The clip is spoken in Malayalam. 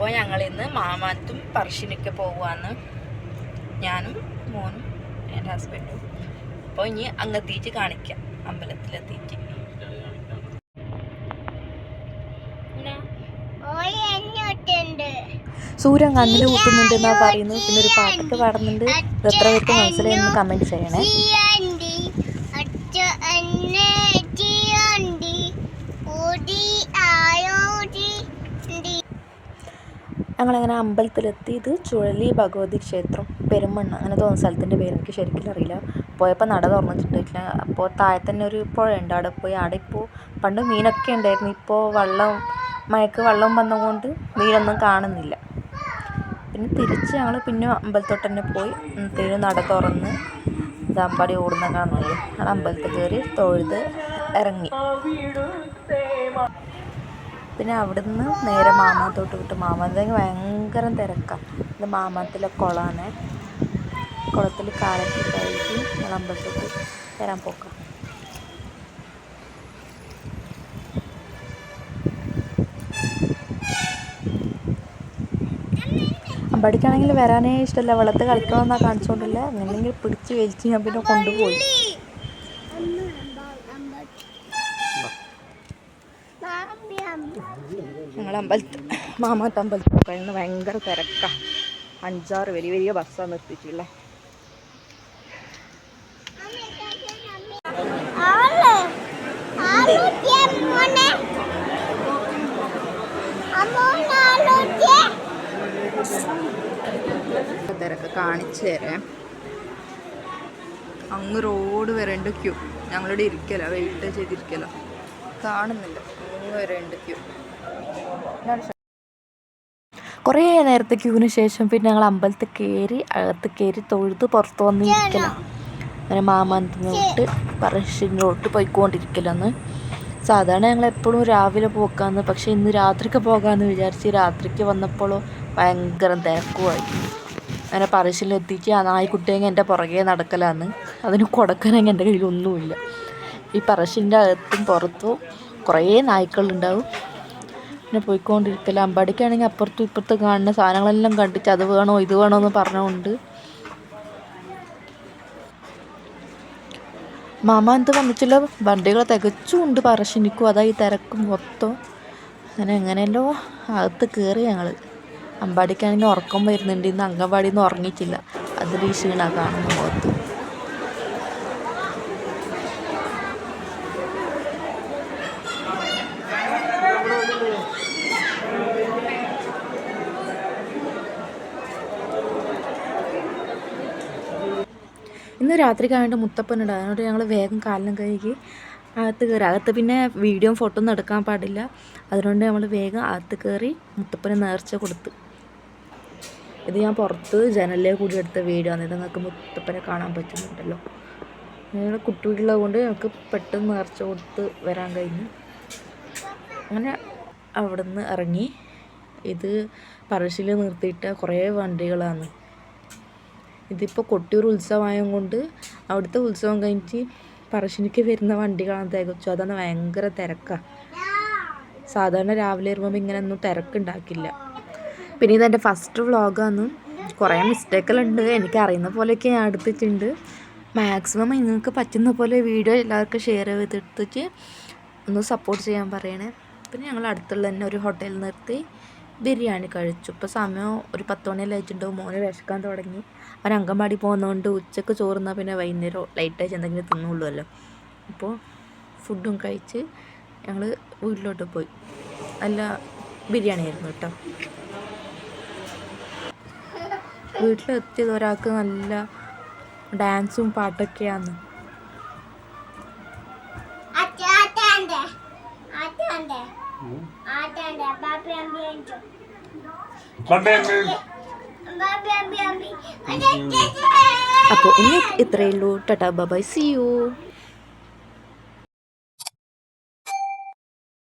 അപ്പോൾ ഞങ്ങളിന്ന് മാമാത്തും പറശ്ശിനിക്ക് പോവാന്ന്, ഞാനും മോനും എൻ്റെ ഹസ്ബൻഡും. അപ്പോൾ ഇനി അങ്ങെത്തിയിട്ട് കാണിക്കാം, അമ്പലത്തിലെത്തിയിട്ട്. സൂര്യൻ കണ്ണിൽ കൂട്ടുന്നുണ്ട് എന്നാ പറയുന്നത്. പിന്നെ ഒരു പാട്ടൊക്കെ പാടുന്നുണ്ട്. എത്ര പേർക്ക് മനസ്സിലായെന്ന് കമൻറ്റ് ചെയ്യണേ. ഞങ്ങളങ്ങനെ അമ്പലത്തിലെത്തി. ഇത് ചുഴലി ഭഗവതി ക്ഷേത്രം, പെരുമണ്ണ അങ്ങനെ തോന്നുന്ന സ്ഥലത്തിൻ്റെ പേര് എനിക്ക് ശരിക്കും അറിയില്ല. പോയപ്പോൾ നട തുറന്നിട്ടില്ല. അപ്പോൾ താഴെ തന്നെ ഒരു പുഴയുണ്ട്, അവിടെ പോയി. അവിടെ ഇപ്പോൾ പണ്ട് മീനൊക്കെ ഉണ്ടായിരുന്നു. ഇപ്പോൾ മഴയ്ക്ക് വെള്ളം വന്നതുകൊണ്ട് മീനൊന്നും കാണുന്നില്ല. പിന്നെ തിരിച്ച് ഞങ്ങൾ പിന്നെ അമ്പലത്തോട്ട് തന്നെ പോയി. നട തുറന്ന് ദാമ്പാടി ഓടുന്ന കാണുന്നില്ല. ഞങ്ങൾ അമ്പലത്തിൽ കയറി തൊഴുത് ഇറങ്ങി. പിന്നെ അവിടുന്ന് നേരെ മാമാത്തോട്ട് വിട്ടു. മാമാത്തേക്ക് ഭയങ്കര തിരക്കാണ്. ഇത് മാമാത്തിലെ കുളമാണ്. കുളത്തിൽ കാലൊക്കെ കഴുകി ഞങ്ങൾ അമ്പലത്തോട്ട് വരാൻ പോക്കാം. അമ്പടിക്കാണെങ്കിൽ വരാനേ ഇഷ്ടമല്ല. വെള്ളത്തിൽ കളിക്കണമെന്നാണ് കാണിച്ചുകൊണ്ടില്ല. അങ്ങനെയെങ്കിൽ പിടിച്ച് വലിച്ച് ഞാൻ പിന്നെ കൊണ്ടുപോയി. ഞങ്ങൾ മാമാത്ത അമ്പലത്തിൽ കഴിഞ്ഞ് ഭയങ്കര തിരക്കാണ്. 5-6 വലിയ വലിയ ബസ്സാണ് നിർത്തിയിട്ടുള്ളത്. തിരക്ക് കാണിച്ചു തരാം. അങ്ങ് റോഡ് വരേണ്ട ക്യൂ. ഞങ്ങളിവിടെ ഇരിക്കല, വെയിറ്റ് ചെയ്തിരിക്കല. കാണുന്നില്ല, അങ്ങ് വരേണ്ട ക്യൂ. കുറേ നേരത്തെ ക്യൂവിന് ശേഷം പിന്നെ ഞങ്ങൾ അമ്പലത്തിൽ കയറി, അകത്ത് കയറി തൊഴുത് പുറത്ത് വന്നിരിക്കല. അങ്ങനെ മാമാന്തിനോട്ട് പറശ്ശിനോട്ട് പോയിക്കൊണ്ടിരിക്കലെന്ന്. സാധാരണ ഞങ്ങൾ എപ്പോഴും രാവിലെ പോക്കാന്ന്, പക്ഷേ ഇന്ന് രാത്രിക്ക് പോകാമെന്ന് വിചാരിച്ച് രാത്രിക്ക് വന്നപ്പോഴോ ഭയങ്കര തിരക്കുമായി. അങ്ങനെ പറശ്ശിലെത്തിച്ച് ആ നായ്ക്കുട്ടിയെങ്കിൽ എൻ്റെ പുറകെ നടക്കലാന്ന്. അതിന് കൊടുക്കാനെങ്കിൽ എൻ്റെ കയ്യിലൊന്നുമില്ല. ഈ പറശ്ശിൻ്റെ അകത്തും പുറത്തും കുറേ നായ്ക്കളുണ്ടാവും. പിന്നെ പോയിക്കൊണ്ടിരിക്കല. അമ്പാടിക്കാണെങ്കിൽ അപ്പുറത്തും ഇപ്പുറത്തും കാണുന്ന സാധനങ്ങളെല്ലാം കണ്ടിട്ട് അത് വേണോ ഇത് വേണോ എന്ന് പറഞ്ഞുകൊണ്ട് മാമാന്ത് വന്നിട്ടുള്ള വണ്ടികൾ തികച്ചും ഉണ്ട് പറശ്ശിനിക്കും. അതാ ഈ തിരക്കും മൊത്തം. അങ്ങനെ എങ്ങനെയല്ലോ അകത്ത് കയറി ഞങ്ങൾ. അമ്പാടിക്കാണെങ്കിൽ ഉറക്കം വരുന്നുണ്ട്. ഇന്ന് അംഗൻവാടിയിൽ നിന്ന് ഉറങ്ങിയിട്ടില്ല. അതിൽ ഈ ക്ഷീണ കാണുന്ന മുഖത്ത്. ഇന്ന് രാത്രി കഴിഞ്ഞിട്ട് മുത്തപ്പനുണ്ട്. അതുകൊണ്ട് ഞങ്ങൾ വേഗം കാലിനും കഴുകി അകത്ത് കയറി. അകത്ത് പിന്നെ വീഡിയോ ഫോട്ടോ ഒന്നും എടുക്കാൻ പാടില്ല. അതുകൊണ്ട് നമ്മൾ വേഗം അകത്ത് കയറി മുത്തപ്പന് നേർച്ച കൊടുത്ത്. ഇത് ഞാൻ പുറത്ത് ജനലിലെ കൂടി എടുത്ത വീഡിയോ ആണ്. ഇത് നിങ്ങൾക്ക് മുത്തപ്പനെ കാണാൻ പറ്റുന്നുണ്ടല്ലോ. ഞങ്ങളുടെ കുട്ടികളുള്ളത് കൊണ്ട് ഞങ്ങൾക്ക് പെട്ടെന്ന് നേർച്ച കൊടുത്ത് വരാൻ കഴിഞ്ഞു. അങ്ങനെ അവിടെ നിന്ന് ഇറങ്ങി. ഇത് പറശ്ശിൽ നിർത്തിയിട്ട കുറേ വണ്ടികളാണ്. ഇതിപ്പോൾ കൊട്ടിയൂർ ഉത്സവമായത് കൊണ്ട് അവിടുത്തെ ഉത്സവം കഴിഞ്ഞിട്ട് പറശ്ശിനിക്ക് വരുന്ന വണ്ടികളാണ് തികച്ചു. അതാണ് ഭയങ്കര തിരക്കാണ്. സാധാരണ രാവിലെ വരുമ്പോൾ ഇങ്ങനെ ഒന്നും തിരക്കുണ്ടാക്കില്ല. പിന്നെ ഇതെൻ്റെ ഫസ്റ്റ് വ്ളോഗാണ്. കുറേ മിസ്റ്റേക്കുകളുണ്ട്. എനിക്ക് അറിയുന്ന പോലെയൊക്കെ ഞാൻ എടുത്തിട്ടുണ്ട്. മാക്സിമം നിങ്ങൾക്ക് പറ്റുന്ന പോലെ വീഡിയോ എല്ലാവർക്കും ഷെയർ ചെയ്തെടുത്തിട്ട് ഒന്ന് സപ്പോർട്ട് ചെയ്യാൻ പറയണേ. പിന്നെ ഞങ്ങൾ അടുത്തുള്ള തന്നെ ഒരു ഹോട്ടലിൽ നിർത്തി ബിരിയാണി കഴിച്ചു. ഇപ്പോൾ സമയം ഒരു 10 മണിയെല്ലാം ആയിട്ടുണ്ടാവും. മോനെ വിശക്കാൻ തുടങ്ങി. അവൻ അംഗൻവാടി പോകുന്നതുകൊണ്ട് ഉച്ചക്ക് ചോറുന്നാൽ പിന്നെ വൈകുന്നേരം ലൈറ്റായിട്ട് എന്തെങ്കിലും തിന്നുള്ളൂല്ലോ. അപ്പോൾ ഫുഡും കഴിച്ച് ഞങ്ങൾ വീട്ടിലോട്ട് പോയി. നല്ല ബിരിയാണി ആയിരുന്നു കേട്ടോ. വീട്ടിലെത്തിയത് ഒരാൾക്ക് നല്ല ഡാൻസും പാട്ടൊക്കെയാണ്. അപ്പോൾ ഇനി ഇത്രയേ ഉള്ളൂ. Tata bye bye, see U.